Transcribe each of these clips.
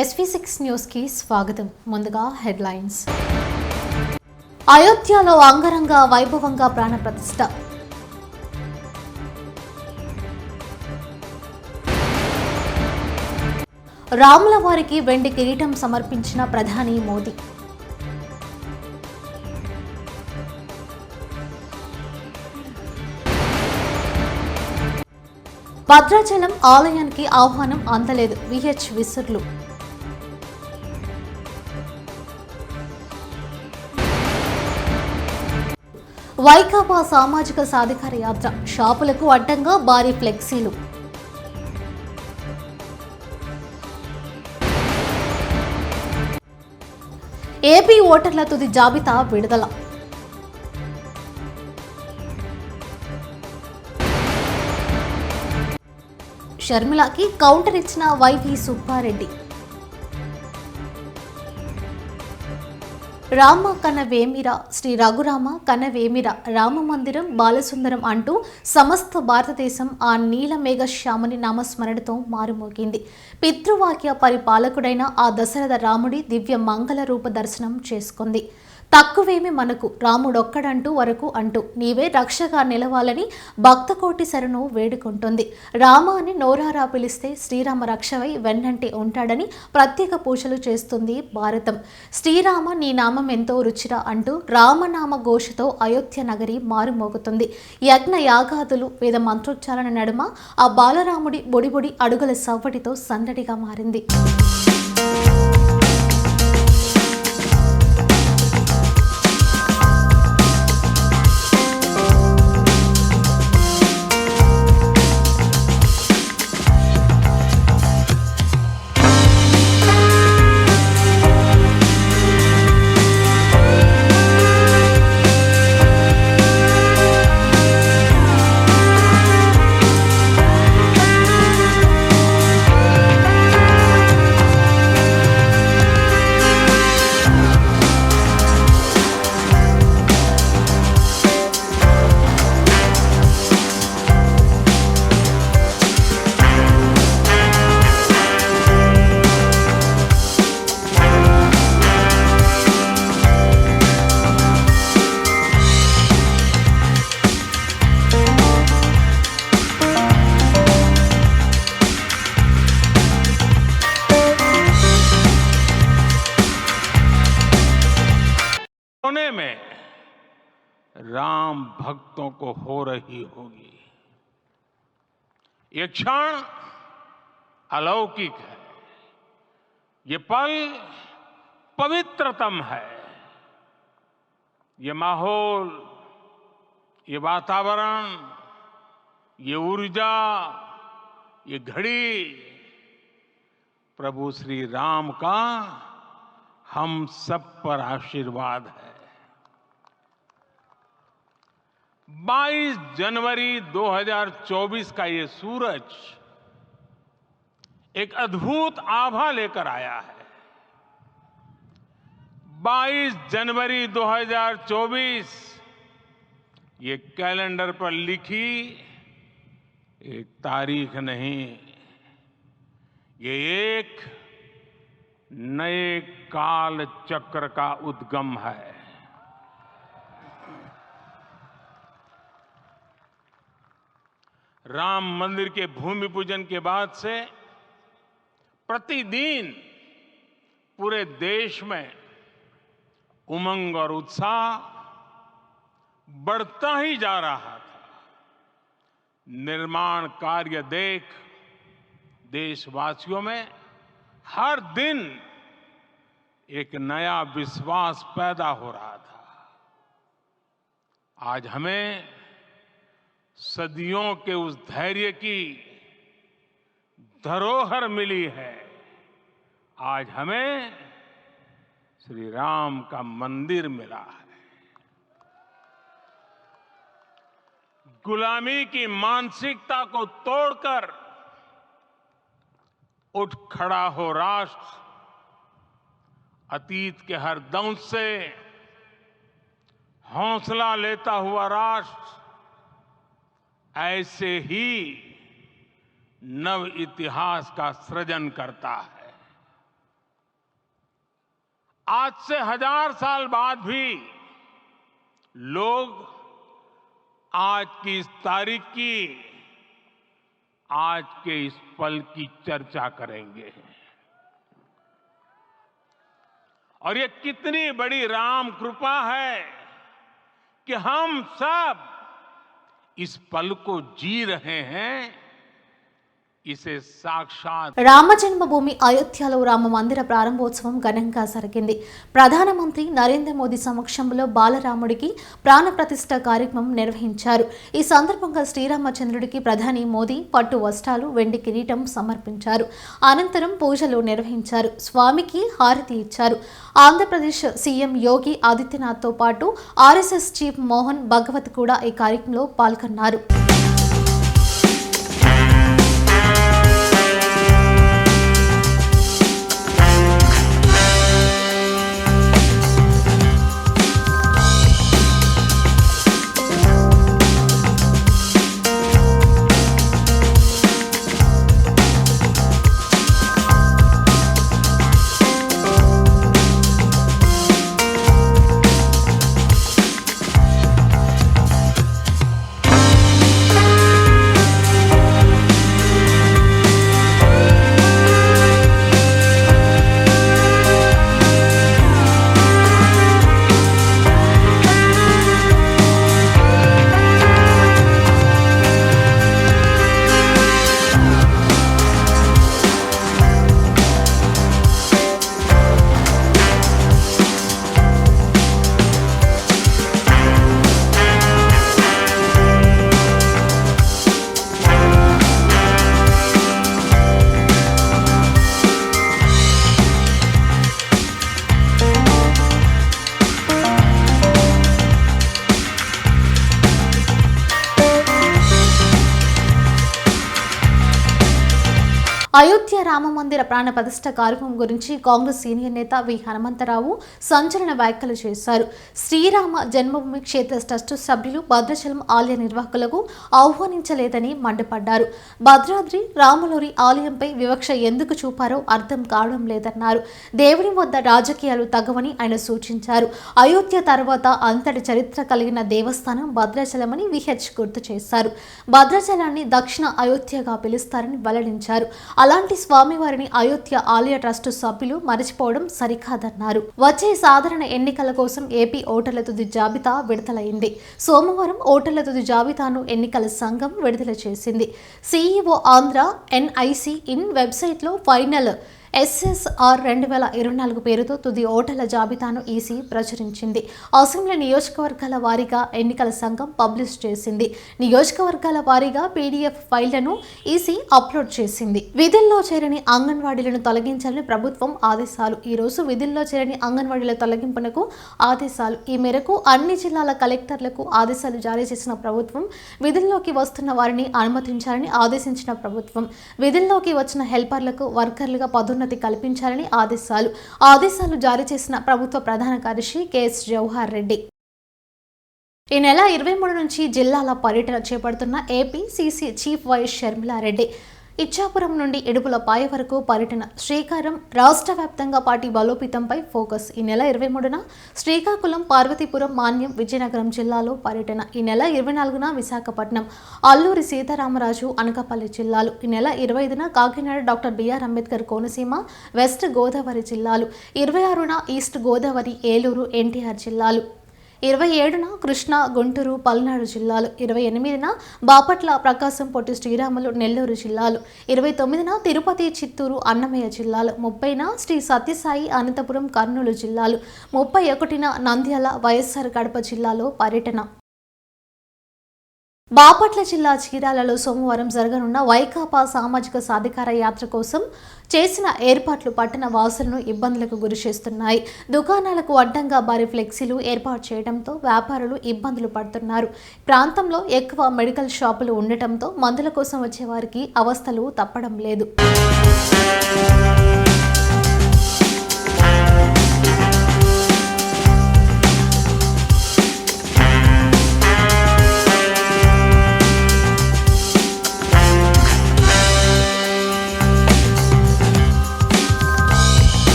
SV6 news కి స్వాగతం. ముందుగా హెడ్లైన్స్. అయోధ్యలో అంగరంగ వైభవంగా ప్రాణప్రతిష్ఠ. రాముల వారికి వెండి కిరీటం సమర్పించిన ప్రధాని మోదీ. భద్రాచలం ఆలయానికి ఆహ్వానం అందలేదు. విహెచ్ విసుర్లు. వైకాపా సామాజిక సాధికార యాత్ర. షాపులకు అడ్డంగా భారీ ఫ్లెక్సీలు. ఏపీ ఓటర్ల తుది జాబితా విడుదల. షర్మిలకి కౌంటర్ ఇచ్చిన వైవి సుబ్బారెడ్డి. రామ కనవేమిర, శ్రీ రఘురామ కనవేమిర, రామ మందిరం బాలసుందరం అంటూ సమస్త భారతదేశం ఆ నీలమేఘ శ్యామని నామస్మరణతో మారుమోగింది. పితృవాక్య పరిపాలకుడైన ఆ దశరథ రాముడి దివ్య మంగళ రూప దర్శనం చేసుకుంది. తక్కువేమి మనకు రాముడొక్కడంటూ వరకు అంటూ నీవే రక్షగా నిలవాలని భక్తకోటి శరణు వేడుకుంటుంది. రామ అని నోరారా పిలిస్తే శ్రీరామ రక్షవై వెన్నంటి ఉంటాడని ప్రత్యేక పూజలు చేస్తుంది భారతం. శ్రీరామ నీ నామం ఎంతో రుచిరా అంటూ రామనామ ఘోషతో అయోధ్య నగరి మారుమోగుతుంది. యజ్ఞ యాగాదులు వేద మంత్రోచ్చారణ నడుమ ఆ బాలరాముడి బొడిబొడి అడుగుల సవ్వడితో సందడిగా మారింది. कोने में राम भक्तों को हो रही होगी। ये क्षण अलौकिक है, ये पल पवित्रतम है। ये माहौल, ये वातावरण, ये ऊर्जा, ये घड़ी प्रभु श्री राम का हम सब पर आशीर्वाद है। 22 जनवरी 2024 का ये सूरज एक अद्भुत आभा लेकर आया है। 22 जनवरी 2024 ये कैलेंडर पर लिखी एक तारीख नहीं, ये एक नए काल चक्र का उद्गम है। राम मंदिर के भूमि पूजन के बाद से प्रतिदिन पूरे देश में उमंग और उत्साह बढ़ता ही जा रहा था। निर्माण कार्य देख देशवासियों में हर दिन एक नया विश्वास पैदा हो रहा था। आज हमें सदियों के उस धैर्य की धरोहर मिली है। आज हमें श्री राम का मंदिर मिला है। गुलामी की मानसिकता को तोड़कर उठ खड़ा हो राष्ट्र। अतीत के हर दंश से हौसला लेता हुआ राष्ट्र ऐसे ही नव इतिहास का सृजन करता है। आज से 1000 साल बाद भी लोग आज की इस तारीख की, आज के इस पल की चर्चा करेंगे। और ये कितनी बड़ी राम कृपा है कि हम सब इस पल को जी रहे हैं, इसे साक्षात। రామ జన్మభూమి అయోధ్యలో రామ మందిర ప్రారంభోత్సవం ఘనంగా జరిగింది. ప్రధానమంత్రి నరేంద్ర మోదీ సమక్షంలో బాలరాముడికి ప్రాణప్రతిష్ఠ కార్యక్రమం నిర్వహించారు. ఈ సందర్భంగా శ్రీరామచంద్రుడికి ప్రధాని మోదీ పట్టు వస్త్రాలు, వెండి కిరీటం సమర్పించారు. అనంతరం పూజలు నిర్వహించారు. స్వామికి హారతి ఇచ్చారు. ఆంధ్రప్రదేశ్ సీఎం యోగి ఆదిత్యనాథ్తో పాటు ఆర్ఎస్ఎస్ చీఫ్ మోహన్ భగవత్ కూడా ఈ కార్యక్రమంలో పాల్గొన్నారు. అయోధ్య రామ మందిర ప్రాణ ప్రతిష్ఠ కార్యక్రమం గురించి కాంగ్రెస్ సీనియర్ నేత వి హనుమంతరావు సంచలన వ్యాఖ్యలు చేశారు. శ్రీరామ జన్మభూమి క్షేత్ర ట్రస్టు సభ్యులు భద్రాచలం ఆలయ నిర్వాహకులకు ఆహ్వానించలేదని మండిపడ్డారు. భద్రాద్రి రాములూరి ఆలయంపై వివక్ష ఎందుకు చూపారో అర్థం కావడం లేదన్నారు. దేవుని వద్ద రాజకీయాలు తగవని ఆయన సూచించారు. అయోధ్య తర్వాత అంతటి చరిత్ర కలిగిన దేవస్థానం భద్రాచలమని విహెచ్ గుర్తు చేశారు. భద్రాచలాన్ని దక్షిణ అయోధ్యగా పిలుస్తారని వెల్లడించారు. అలాంటి స్వామివారిని అయోధ్య ఆలయ ట్రస్టు సభ్యులు మరచిపోవడం సరికాదన్నారు. వచ్చే సాధారణ ఎన్నికల కోసం ఏపీ ఓటర్ల తుది జాబితా విడుదలైంది. సోమవారం ఓటర్ల తుది జాబితాను ఎన్నికల సంఘం విడుదల చేసింది. సీఈఓ ఆంధ్ర ఎన్ఐసి ఇన్ వెబ్సైట్లో ఫైనల్ ఎస్ఎస్ఆర్ 2024 పేరుతో తుది ఓటర్ల జాబితాను ఈసీ ప్రచురించింది. అసెంబ్లీ నియోజకవర్గాల వారీగా ఎన్నికల సంఘం పబ్లిష్ చేసింది. నియోజకవర్గాల వారీగా పీడీఎఫ్ ఫైళ్లను ఈసీ అప్లోడ్ చేసింది. విధుల్లో చేరని అంగన్వాడీలను తొలగించాలని ప్రభుత్వం ఆదేశాలు. ఈ రోజు విధుల్లో చేరని అంగన్వాడీల తొలగింపునకు ఆదేశాలు. ఈ మేరకు అన్ని జిల్లాల కలెక్టర్లకు ఆదేశాలు జారీ చేసిన ప్రభుత్వం విధుల్లోకి వస్తున్న వారిని అనుమతించాలని ఆదేశించిన ప్రభుత్వం విధుల్లోకి వచ్చిన హెల్పర్లకు వర్కర్లుగా కల్పించాలని ఆదేశాలు జారీ చేసిన ప్రభుత్వ ప్రధాన కార్యదర్శి కెఎస్ జవహర్ రెడ్డి. ఈ నెల 23 నుంచి జిల్లాల పర్యటన చేపడుతున్న AP CC chief YS Sharmila Reddy Ichchapuram నుండి ఇడుపులపాయ వరకు పర్యటన శ్రీకారం. రాష్ట్ర వ్యాప్తంగా పార్టీ బలోపేతంపై ఫోకస్. ఈ నెల 23న శ్రీకాకుళం, పార్వతీపురం, మాన్యం, విజయనగరం జిల్లాలో పర్యటన. ఈ నెల 24న విశాఖపట్నం, అల్లూరి సీతారామరాజు, అనకాపల్లి జిల్లాలు. ఈ నెల 25న Kakinada, doctor BR Ambedkar Konaseema, west Godavari జిల్లాలు. 26న ఈస్ట్ గోదావరి, ఏలూరు, ఎన్టీఆర్ జిల్లాలు. 27న కృష్ణా, గుంటూరు, పల్నాడు జిల్లాలు. 28న బాపట్ల, ప్రకాశం, పొట్టి శ్రీరాములు, నెల్లూరు జిల్లాలు. 29న తిరుపతి, చిత్తూరు, అన్నమయ్య జిల్లాలు. 30న శ్రీ సత్యసాయి, అనంతపురం, కర్నూలు జిల్లాలు. 31న నంద్యాల, వైఎస్ఆర్ కడప జిల్లాలో పర్యటన. బాపట్ల జిల్లా చీరాలలో సోమవారం జరగనున్న వైకాపా సామాజిక సాధికార యాత్ర కోసం చేసిన ఏర్పాట్లు పట్టణ వాసులను ఇబ్బందులకు గురి చేస్తున్నాయి. దుకాణాలకు అడ్డంగా భారీ ఫ్లెక్సీలు ఏర్పాటు చేయడంతో వ్యాపారులు ఇబ్బందులు పడుతున్నారు. ప్రాంతంలో ఎక్కువ మెడికల్ షాపులు ఉండటంతో మందుల కోసం వచ్చే వారికి అవస్థలు తప్పడం లేదు.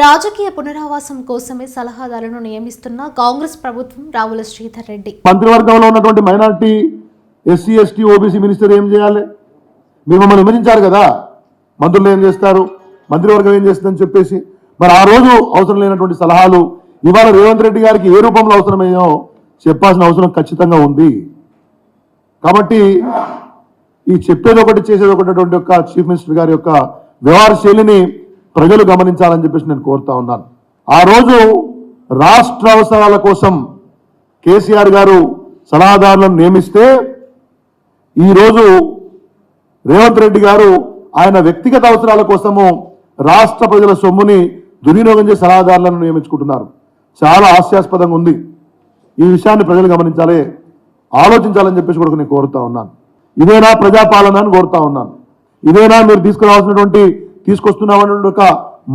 రాజకీయ పునరావాసం కోసమే సలహాదారులను నియమిస్తున్న కాంగ్రెస్ ప్రభుత్వం రావుల శ్రీధర్ రెడ్డి. మంత్రివర్గంలో ఉన్నటువంటి minority SC ST OBC minister ఏం చేయాలి? మీరు మమ్మల్ని విమర్శించారు కదా, మంత్రులు ఏం చేస్తారు, మంత్రివర్గం ఏం చేస్తుందని చెప్పేసి. మరి ఆ రోజు అవసరం లేనటువంటి సలహాలు ఇవాళ రేవంత్ రెడ్డి గారికి ఏ రూపంలో అవసరమయ్యో చెప్పాల్సిన అవసరం ఖచ్చితంగా ఉంది. కాబట్టి ఈ చెప్పేది ఒకటి చేసేది ఒకటి యొక్క చీఫ్ మినిస్టర్ గారి యొక్క వ్యవహార శైలిని ప్రజలు గమనించాలని చెప్పేసి నేను కోరుతా ఉన్నాను. ఆ రోజు రాష్ట్ర అవసరాల కోసం కేసీఆర్ గారు సలహాదారులను నియమిస్తే ఈరోజు రేవంత్ రెడ్డి గారు ఆయన వ్యక్తిగత అవసరాల కోసము రాష్ట్ర ప్రజల సొమ్ముని దుర్వినియోగం చేసి సలహాదారులను నియమించుకుంటున్నారు. చాలా హాస్యాస్పదంగా ఉంది. ఈ విషయాన్ని ప్రజలు గమనించాలి, ఆలోచించాలని చెప్పేసి కూడా నేను కోరుతా ఉన్నాను. ఇదేనా ప్రజాపాలన అని కోరుతా ఉన్నాను. ఇదేనా మీరు తీసుకొస్తున్నామన్న ఒక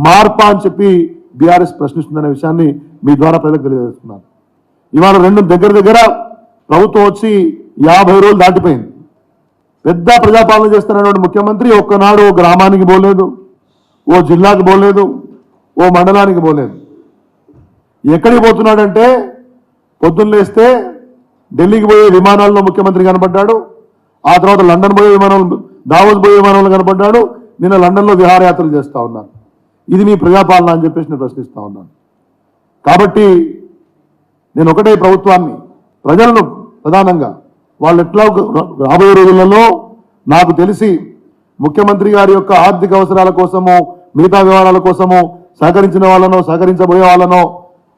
మార్పా అని చెప్పి బీఆర్ఎస్ ప్రశ్నిస్తుందనే విషయాన్ని మీ ద్వారా ప్రజలకు తెలియజేస్తున్నాను. ఇవాళ దగ్గర ప్రభుత్వం వచ్చి 50 రోజులు దాటిపోయింది. పెద్ద ప్రజాపాలన చేస్తున్నటువంటి ముఖ్యమంత్రి ఒక్కనాడు ఓ గ్రామానికి పోలేదు, ఓ జిల్లాకి పోలేదు, ఓ మండలానికి పోలేదు. ఎక్కడికి పోతున్నాడంటే పొద్దున్న లేస్తే ఢిల్లీకి పోయే విమానాల్లో ముఖ్యమంత్రి కనబడ్డాడు, ఆ తర్వాత లండన్ పోయే విమానం, దావోస్ పోయే విమానంలో కనబడ్డాడు, నిన్న లండన్లో విహారయాత్రలు చేస్తూ ఉన్నాను. ఇది మీ ప్రజాపాలన అని చెప్పేసి నేను ప్రశ్నిస్తూ ఉన్నాను. కాబట్టి నేను ఒకటే ప్రభుత్వాన్ని, ప్రజలను ప్రధానంగా వాళ్ళు ఎట్లా రాబోయే రోజులలో నాకు తెలిసి ముఖ్యమంత్రి గారి యొక్క ఆర్థిక అవసరాల కోసమో మిగతా వ్యవహారాల కోసమో సహకరించిన వాళ్ళనో సహకరించబోయే వాళ్ళనో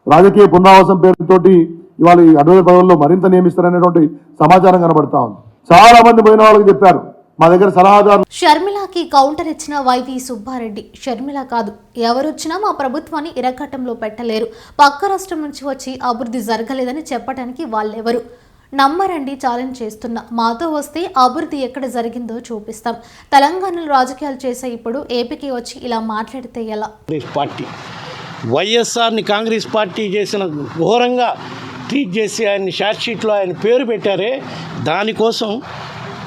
రాజకీయ పునరావాసం పేరుతోటి ఇవాళ ఈ అడ్వైజర్ పదవుల్లో మరింత నియమిస్తారనేటువంటి సమాచారం కనబడతా ఉంది. చాలా మంది పోయిన వాళ్ళకి చెప్పారు మా దగ్గర సలహాదారు. షర్మిలకి కౌంటర్ ఇచ్చిన వైవి సుబ్బారెడ్డి, షర్మిల కాదు ఎవరొచ్చినా మా ప్రభుత్వాన్ని ఇరకట్టంలో పెట్టలేరు, పక్క రాష్ట్రం నుంచి వచ్చి అభివృద్ధి జరగలేదని చెప్పడానికి వాళ్ళెవరు, నమ్మరండి ఛాలెంజ్ చేస్తున్నా, మాతో వస్తే అభివృద్ధి ఎక్కడ జరిగిందో చూపిస్తాం. తెలంగాణలో రాజకీయాలు చేసే ఇప్పుడు ఏపీకి వచ్చి ఇలా మాట్లాడితే ఎలా? పార్టీ వైఎస్ఆర్ని కాంగ్రెస్ పార్టీ చేసిన ఘోరంగా ట్రీట్ చేసి ఆయన్ని షార్ట్షీట్లో ఆయన పేరు పెట్టారే, దానికోసం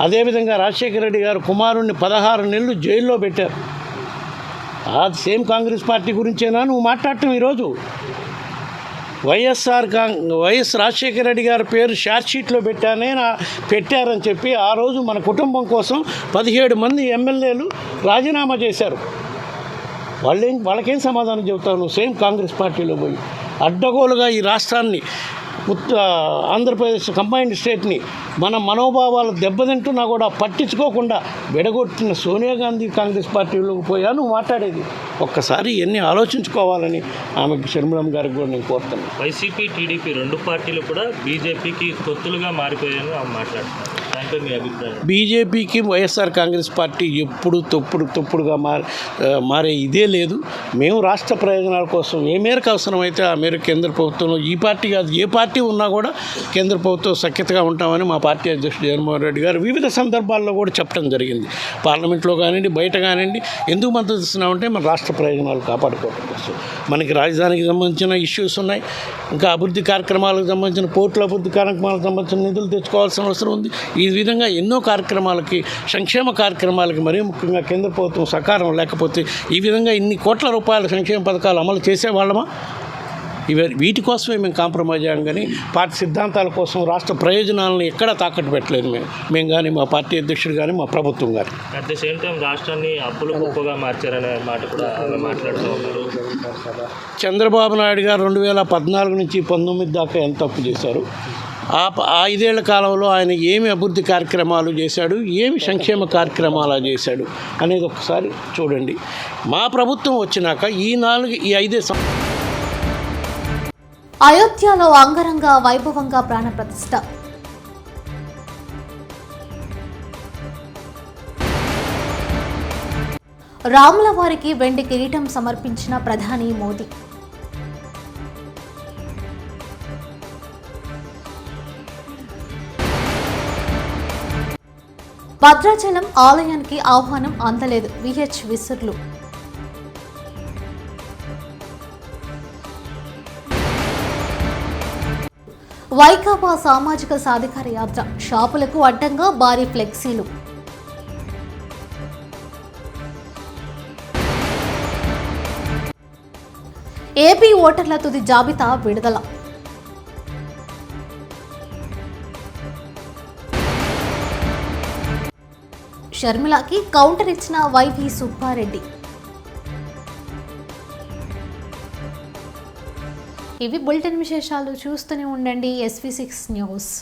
అదేవిధంగా రాజశేఖర రెడ్డి గారు కుమారుణ్ణి 16 నెలలు జైల్లో పెట్టారు. అది సేమ్ కాంగ్రెస్ పార్టీ గురించేనా నువ్వు మాట్లాడటం? ఈరోజు వైఎస్ రాజశేఖర రెడ్డి గారి పేరు షార్ట్షీట్లో పెట్టారని చెప్పి ఆ రోజు మన కుటుంబం కోసం 17 మంది ఎమ్మెల్యేలు రాజీనామా చేశారు. వాళ్ళకేం సమాధానం చెబుతావు నువ్వు? సేమ్ కాంగ్రెస్ పార్టీలో పోయి అడ్డగోలుగా ఈ రాష్ట్రాన్ని ఆంధ్రప్రదేశ్ కంబైన్డ్ స్టేట్ని మన మనోభావాలు దెబ్బతింటున్నా కూడా పట్టించుకోకుండా విడగొట్టిన సోనియా గాంధీ కాంగ్రెస్ పార్టీలోకి పోయా నువ్వు మాట్లాడేది? ఒక్కసారి ఎన్ని ఆలోచించుకోవాలని ఆమెకి షర్మిలమ్మ గారికి కూడా నేను కోరుతాను. వైసీపీ టీడీపీ 2 పార్టీలు కూడా బీజేపీకి తొత్తులుగా మారిపోయాయని ఆమె మాట్లాడుతున్నారు. దాంట్లో మీ అభిప్రాయం? బీజేపీకి వైఎస్ఆర్ కాంగ్రెస్ పార్టీ ఎప్పుడు తొప్పుడుగా మారే ఇదే లేదు. మేము రాష్ట్ర ప్రయోజనాల కోసం ఏ మేరకు అవసరమైతే ఆ మేరకు కేంద్ర ప్రభుత్వంలో ఈ పార్టీ కాదు ఏ పార్టీ ఉన్నా కూడా కేంద్ర ప్రభుత్వం సఖ్యతగా ఉంటామని మా పార్టీ అధ్యక్షుడు జగన్మోహన్ రెడ్డి గారు వివిధ సందర్భాల్లో కూడా చెప్పడం జరిగింది. పార్లమెంట్లో కానివ్వండి, బయట కానివ్వండి. ఎందుకు మద్దతు ఇస్తున్నామంటే మన రాష్ట్ర ప్రయోజనాలు కాపాడుకోవడం కోసం. మనకి రాజధానికి సంబంధించిన ఇష్యూస్ ఉన్నాయి, ఇంకా అభివృద్ధి కార్యక్రమాలకు సంబంధించిన పోర్టుల అభివృద్ధి కార్యక్రమాలకు సంబంధించిన నిధులు తెచ్చుకోవాల్సిన అవసరం ఉంది. ఈ విధంగా ఎన్నో కార్యక్రమాలకి, సంక్షేమ కార్యక్రమాలకి మరీ ముఖ్యంగా కేంద్ర ప్రభుత్వం సహకారం లేకపోతే ఈ విధంగా ఇన్ని కోట్ల రూపాయల సంక్షేమ పథకాలు అమలు చేసేవాళ్ళమా? వీటి కోసమే మేము కాంప్రమైజ్ అయ్యాం కానీ పార్టీ సిద్ధాంతాల కోసం రాష్ట్ర ప్రయోజనాలను ఎక్కడా తాకట్టు పెట్టలేదు మేము కానీ, మా పార్టీ అధ్యక్షుడు కానీ, మా ప్రభుత్వం కానీ. అట్ ద సేమ్ టైం రాష్ట్రాన్ని అప్పులు గొప్పగా మార్చారనే మాట కూడా మాట్లాడుతూ ఉన్నారు. చంద్రబాబు నాయుడు గారు 2014 నుంచి 19 దాకా ఎంత అప్పు చేశారు? ఆ 5 ఏళ్ల కాలంలో ఆయన ఏమి అభివృద్ధి కార్యక్రమాలు చేశాడు, ఏమి సంక్షేమ కార్యక్రమాలు చేశాడు అనేది ఒకసారి చూడండి. మా ప్రభుత్వం వచ్చినాక ఈ 5 అయోధ్యలో అంగరంగ వైభవంగా ప్రాణ ప్రతిష్ఠ. రాముల వారికి వెండి కిరీటం సమర్పించిన ప్రధాని మోదీ. భద్రాచలం ఆలయానికి ఆహ్వానం అందలేదు, విహెచ్ విసుర్లు. వైకాపా సామాజిక సాధికార యాత్ర, షాపులకు అడ్డంగా భారీ ఫ్లెక్సీలు. ఏపీ ఓటర్ల తుది జాబితా విడుదల. షర్మిలకి కౌంటర్ ఇచ్చిన వైవి సుబ్బారెడ్డి. ఇవి బులెటిన్ విశేషాలు. చూస్తూనే ఉండండి SV6 న్యూస్.